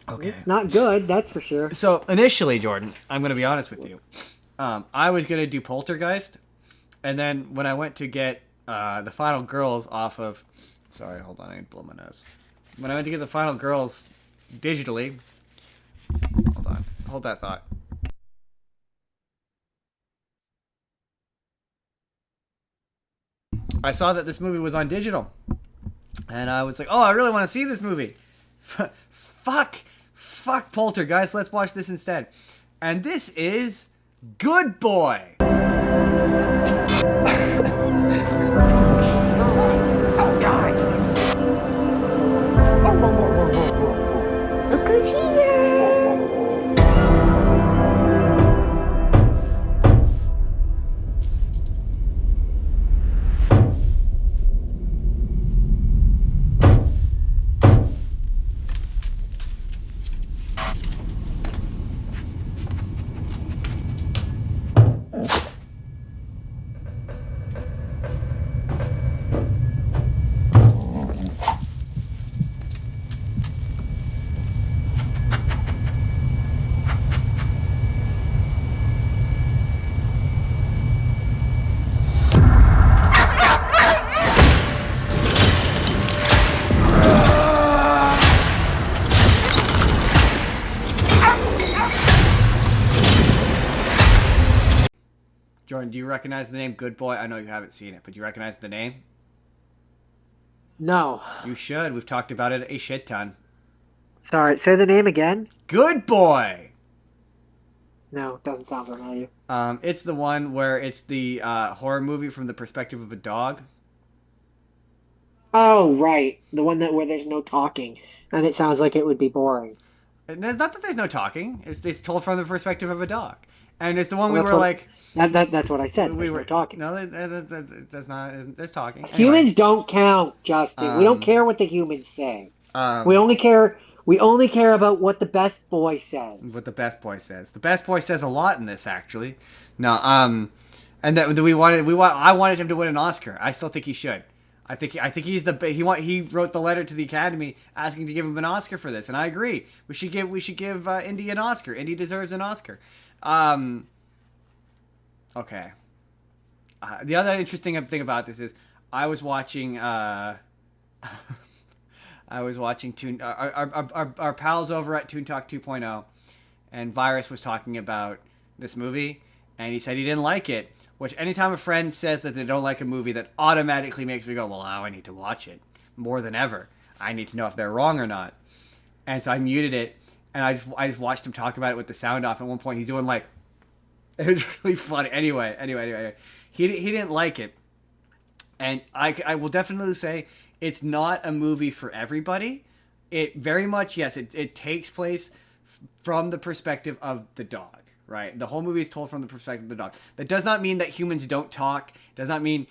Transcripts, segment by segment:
Okay. It's not good, that's for sure. So initially, Jordan, I'm going to be honest with you. I was going to do Poltergeist, and then when I went to get the Final Girls off of, sorry, hold on, I need to blow my nose. When I went to get the Final Girls digitally, hold on, hold that thought. I saw that this movie was on digital, and I was like, oh, I really want to see this movie. Fuck Poltergeist. Let's watch this instead. And this is Good Boy. Oh, God. Oh, whoa, whoa, whoa, whoa, whoa, whoa. Look who's Whoa, here. whoa, whoa. Jordan, do you recognize the name Good Boy? I know you haven't seen it, but do you recognize the name? No. You should. We've talked about it a shit ton. Sorry, say the name again? Good Boy! No, doesn't sound familiar. It's the one where it's the horror movie from the perspective of a dog. Oh, right. The one that where there's no talking, and it sounds like it would be boring. And not that there's no talking. It's told from the perspective of a dog. And it's the one Well, we that's were what like, that's what I said. we There's no were, talking. no, that's not, there's talking. Anyway, Humans don't count, Justin. We don't um, care what the humans say. We um, only care we only care about what the best boy says. what the best boy says. The best boy says a lot in this, actually. No, and that I wanted him to win an Oscar. I still think he should. I think he's he wrote the letter to the Academy asking to give him an Oscar for this, and I agree. We should give Indy an Oscar. Indy deserves an Oscar. Um, okay. The other interesting thing about this is I was watching I was watching our pals over at Toon Talk 2.0, and Virus was talking about this movie, and he said he didn't like it. Which anytime a friend says that they don't like a movie, that automatically makes me go, well, now I need to watch it more than ever. I need to know if they're wrong or not. And so I muted it, and I just watched him talk about it with the sound off. At one point, he's doing like it was really funny. Anyway, he didn't like it, and I will definitely say it's not a movie for everybody. It very much, yes, it takes place from the perspective of the dog, right? The whole movie is told from the perspective of the dog. That does not mean that humans don't talk. Does not mean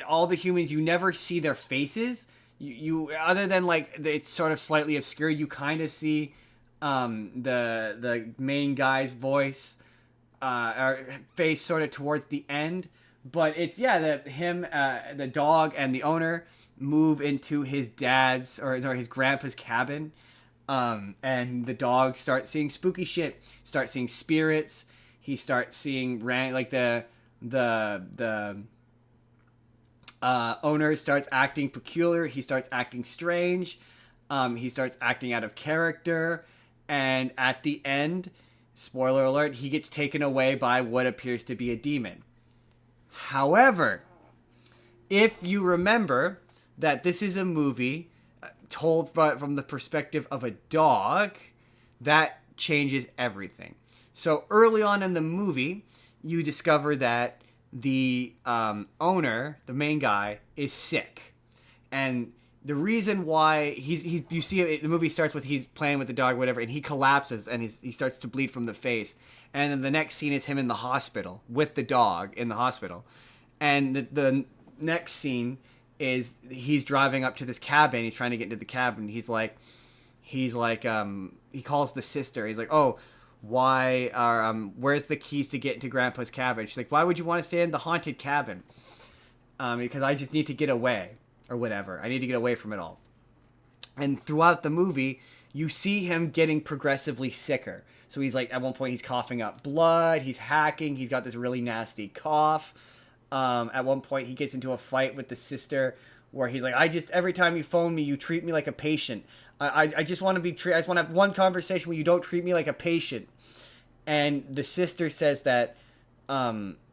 all the humans, you never see their faces. You other than like it's sort of slightly obscured. You kind of see the main guy's voice or face sort of towards the end, but it's yeah that him the dog and the owner move into his dad's or his grandpa's cabin, and the dog starts seeing spooky shit, starts seeing spirits. He starts seeing like the owner starts acting peculiar. He starts acting strange. He starts acting out of character, and at the end, spoiler alert, he gets taken away by what appears to be a demon. However, if you remember that this is a movie told from the perspective of a dog, that changes everything. So early on in the movie, you discover that the owner, the main guy, is sick, and the reason why you see it, the movie starts with he's playing with the dog, whatever, and he collapses and he starts to bleed from the face, and then the next scene is him in the hospital with the dog in the hospital, and the next scene is he's driving up to this cabin. He's trying to get into the cabin. He calls the sister. He's like, oh, why are where's the keys to get into Grandpa's cabin? She's like, why would you want to stay in the haunted cabin? Because I just need to get away or whatever. I need to get away from it all. And throughout the movie, you see him getting progressively sicker. So he's like, at one point he's coughing up blood, he's hacking, he's got this really nasty cough. At one point he gets into a fight with the sister where he's like, every time you phone me, you treat me like a patient. I just want to be I just want to have one conversation where you don't treat me like a patient. And the sister says that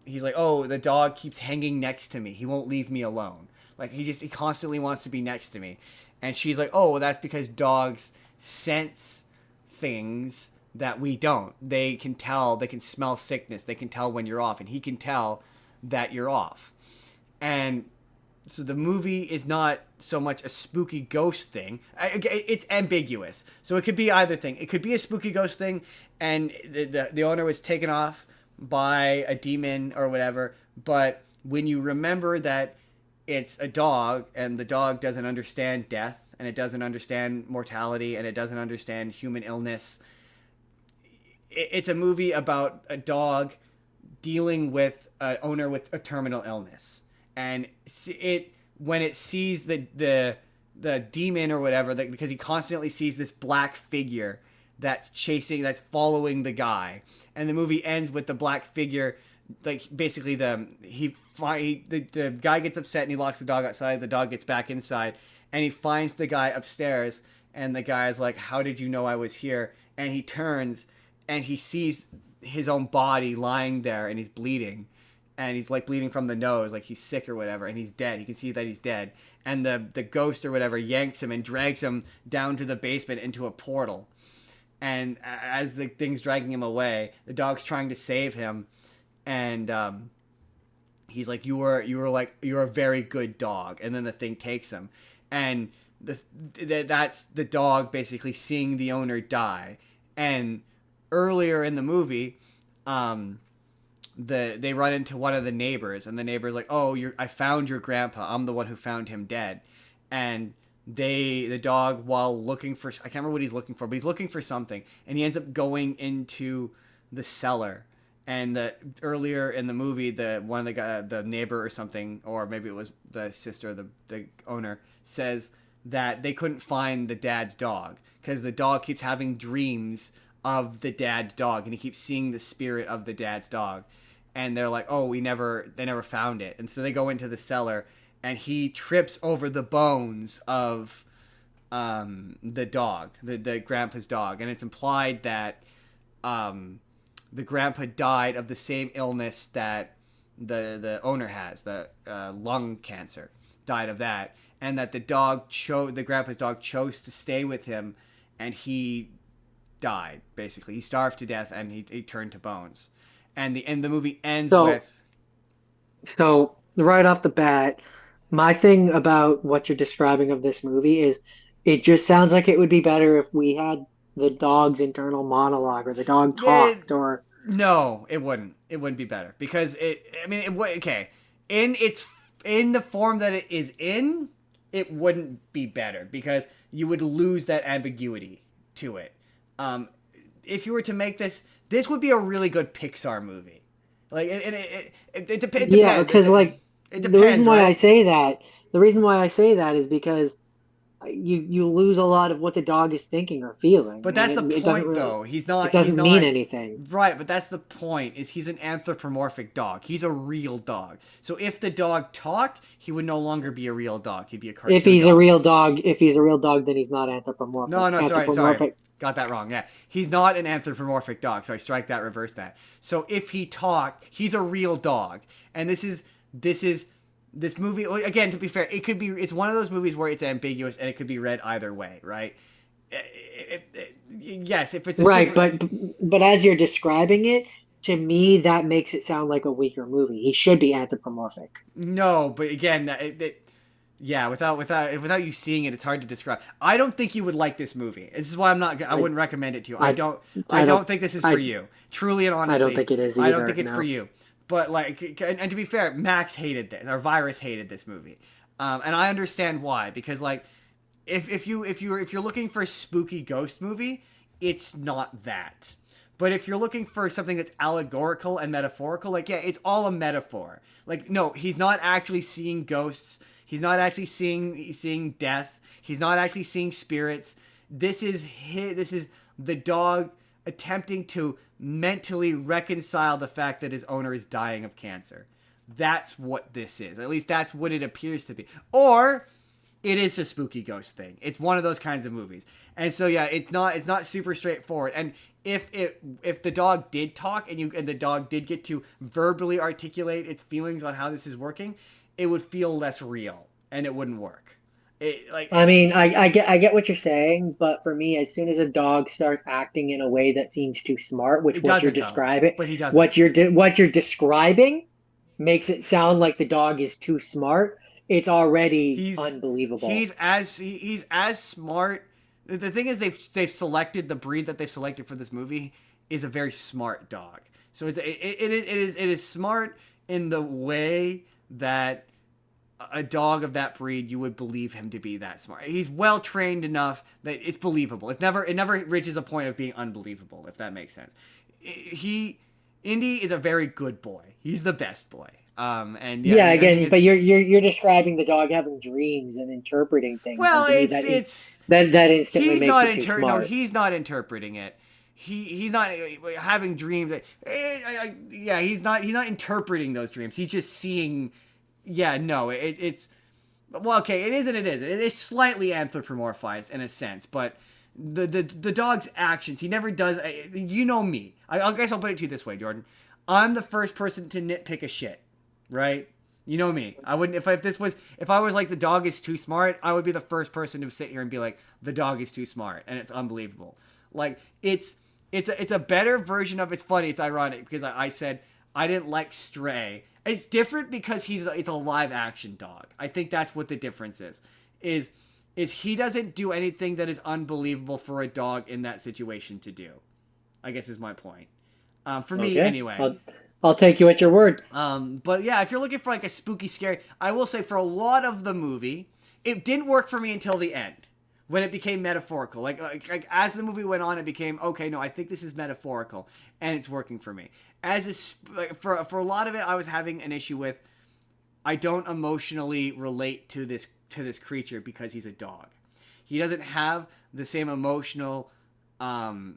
he's like, oh, the dog keeps hanging next to me. He won't leave me alone. Like he constantly wants to be next to me. And she's like, oh, well, that's because dogs sense things that we don't. They can tell, they can smell sickness. They can tell when you're off, and he can tell that you're off. And so the movie is not so much a spooky ghost thing. It's ambiguous. So it could be either thing. It could be a spooky ghost thing, and the owner was taken off by a demon or whatever. But when you remember that it's a dog, and the dog doesn't understand death, and it doesn't understand mortality, and it doesn't understand human illness, it's a movie about a dog dealing with an owner with a terminal illness. And when it sees the demon or whatever, because he constantly sees this black figure that's following the guy, and the movie ends with the black figure, like basically the guy gets upset and he locks the dog outside. The dog gets back inside, and he finds the guy upstairs, and the guy is like, "How did you know I was here?" And he turns, and he sees his own body lying there, and he's bleeding. And he's like bleeding from the nose, like he's sick or whatever, and he's dead. He can see that he's dead. And the ghost or whatever yanks him and drags him down to the basement into a portal. And as the thing's dragging him away, the dog's trying to save him. And he's like, you're a very good dog. And then the thing takes him. And that's the dog basically seeing the owner die. And earlier in the movie, they run into one of the neighbors, and the neighbor's like, oh, I found your grandpa. I'm the one who found him dead. And the dog, while looking for, I can't remember what he's looking for, but he's looking for something, and he ends up going into the cellar. And earlier in the movie, one of the neighbor or something, or maybe it was the sister, the owner, says that they couldn't find the dad's dog because the dog keeps having dreams of the dad's dog, and he keeps seeing the spirit of the dad's dog. And they're like, oh, they never found it. And so they go into the cellar, and he trips over the bones of the dog, the grandpa's dog. And it's implied that the grandpa died of the same illness that the owner has, the lung cancer, died of that. And that the grandpa's dog chose to stay with him, and he died, basically. He starved to death, and he turned to bones. And the movie ends with... So, right off the bat, my thing about what you're describing of this movie is it just sounds like it would be better if we had the dog's internal monologue, or the dog talked, or... No, it wouldn't. It wouldn't be better. Because okay. In the form that it is in, it wouldn't be better. Because you would lose that ambiguity to it. If you were to make this would be a really good Pixar movie. Like it depends. Yeah, because it depends. The reason why right? the reason why I say that is because you lose a lot of what the dog is thinking or feeling. But that's the point, though. It doesn't mean anything. Right, but that's the point. Is he's an anthropomorphic dog. He's a real dog. So if the dog talked, he would no longer be a real dog. He'd be a cartoon. If he's a real dog, then he's not anthropomorphic. No, sorry. Got that wrong. Yeah. He's not an anthropomorphic dog. Sorry, strike that, reverse that. So if he talked, he's a real dog. And this movie, again, to be fair, it's one of those movies where it's ambiguous and it could be read either way, right? Yes, if it's right, but as you're describing it, to me, that makes it sound like a weaker movie. He should be anthropomorphic. No, but again, without you seeing it, it's hard to describe. I don't think you would like this movie. This is why I wouldn't recommend it to you. I don't think this is for you. Truly and honestly, I don't think it is either. I don't think it's for you. But and to be fair, Max hated this, or Virus hated this movie, and I understand why. Because if you're looking for a spooky ghost movie, it's not that. But if you're looking for something that's allegorical and metaphorical, it's all a metaphor. No, he's not actually seeing ghosts. He's not actually seeing death. He's not actually seeing spirits. This is the dog attempting to mentally reconcile the fact that his owner is dying of cancer. That's what this is. At least that's what it appears to be. Or it is a spooky ghost thing. It's one of those kinds of movies. And so yeah, it's not super straightforward. And if the dog did talk and the dog did get to verbally articulate its feelings on how this is working, it would feel less real and it wouldn't work. I mean, I get what you're saying, but for me, as soon as a dog starts acting in a way that seems too smart, which It what you're doesn't, though. describing, But he doesn't. what you're describing makes it sound like the dog is too smart. It's already unbelievable. He's as smart. The thing is, they've selected the breed that they've selected for this movie is a very smart dog. So it is smart in the way that a dog of that breed, you would believe him to be that smart. He's well trained enough that it's believable. It never reaches a point of being unbelievable, if that makes sense. Indy is a very good boy. He's the best boy. And yeah, again, but you're describing the dog having dreams and interpreting things. Well, that instantly he's makes not it too smart. No, he's not interpreting it. He's not having dreams. Yeah, he's not interpreting those dreams. He's just seeing. Yeah, no, it's well, okay, it is and it isn't. It is slightly anthropomorphized in a sense, but the dog's actions, he never does. You know me. I guess I'll put it to you this way, Jordan. I'm the first person to nitpick a shit, right? You know me. I wouldn't if I was like the dog is too smart, I would be the first person to sit here and be like the dog is too smart and it's unbelievable. Like it's a better version of. It's funny. It's ironic because I said I didn't like Stray. It's different because it's a live action dog. I think that's what the difference is. Is he doesn't do anything that is unbelievable for a dog in that situation to do. I guess is my point. For me anyway. I'll take you at your word. But yeah, if you're looking for like a spooky, scary, I will say for a lot of the movie, it didn't work for me until the end. When it became metaphorical, like as the movie went on, it became okay. No, I think this is metaphorical, and it's working for me. For a lot of it, I was having an issue with. I don't emotionally relate to this creature because he's a dog. He doesn't have the same emotional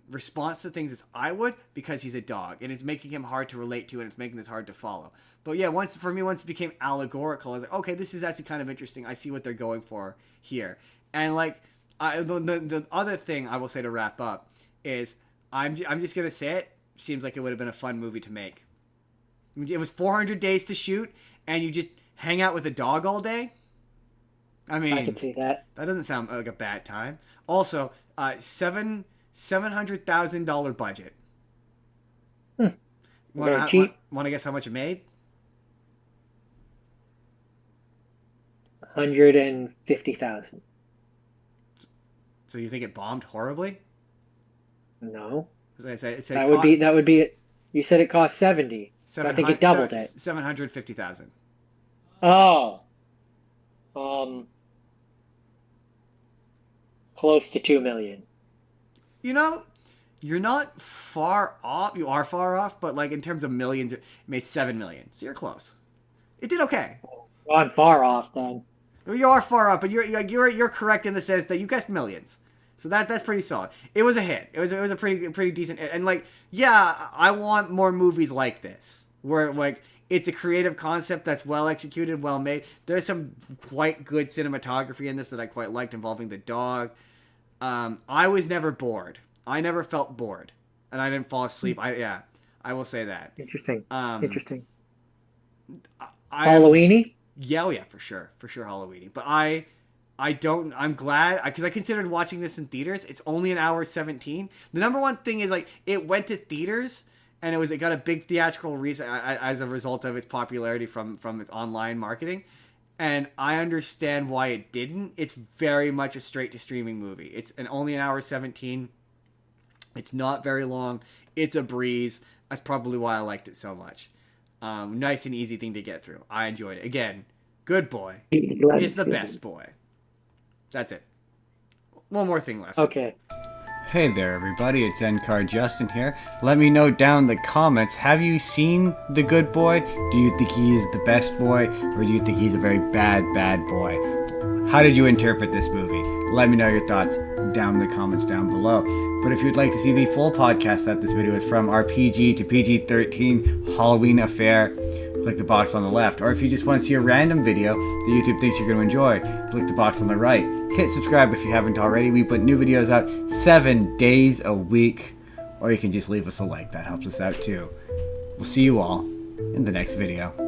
response to things as I would because he's a dog, and it's making him hard to relate to, and it's making this hard to follow. But yeah, once it became allegorical, I was like, okay, this is actually kind of interesting. I see what they're going for here, and like. The other thing I will say to wrap up is I'm just gonna say it. Seems like it would have been a fun movie to make. It was 400 days to shoot, and you just hang out with a dog all day. I mean, I can see that. That doesn't sound like a bad time. Also, $700,000 budget. Very cheap. Want to guess how much it made? 150,000. So you think it bombed horribly? No. As I said, that would be it. You said it cost 70. So I think it doubled it. 750,000. Oh. Close to 2 million. You know, you're not far off. You are far off, but like in terms of millions, it made 7 million. So you're close. It did okay. Well, I'm far off then. You are far off, but you're correct in the sense that you guessed millions. So that's pretty solid. It was a hit. It was a pretty decent hit. And like, yeah, I want more movies like this where like it's a creative concept that's well executed, well made. There's some quite good cinematography in this that I quite liked involving the dog. I was never bored. I never felt bored, and I didn't fall asleep. I will say that. Interesting. Interesting. Halloweeny? Yeah, for sure Halloweeny. But I'm glad because I considered watching this in theaters. It's only an hour 17. The number one thing is like it went to theaters and it got a big theatrical reason as a result of its popularity from its online marketing. And I understand why it didn't. It's very much a straight to streaming movie. It's only an hour 17. It's not very long. It's a breeze. That's probably why I liked it so much. Nice and easy thing to get through. I enjoyed it. Again, good boy is the best boy. That's it. One more thing left. Okay. Hey there, everybody. It's NCard Justin here. Let me know down in the comments. Have you seen The Good Boy? Do you think he's the best boy? Or do you think he's a very bad boy? How did you interpret this movie? Let me know your thoughts down in the comments down below. But if you'd like to see the full podcast that this video is from, our PG to PG-13 Halloween affair, click the box on the left. Or if you just want to see a random video that YouTube thinks you're going to enjoy, click the box on the right. Hit subscribe if you haven't already. We put new videos out 7 days a week. Or you can just leave us a like. That helps us out too. We'll see you all in the next video.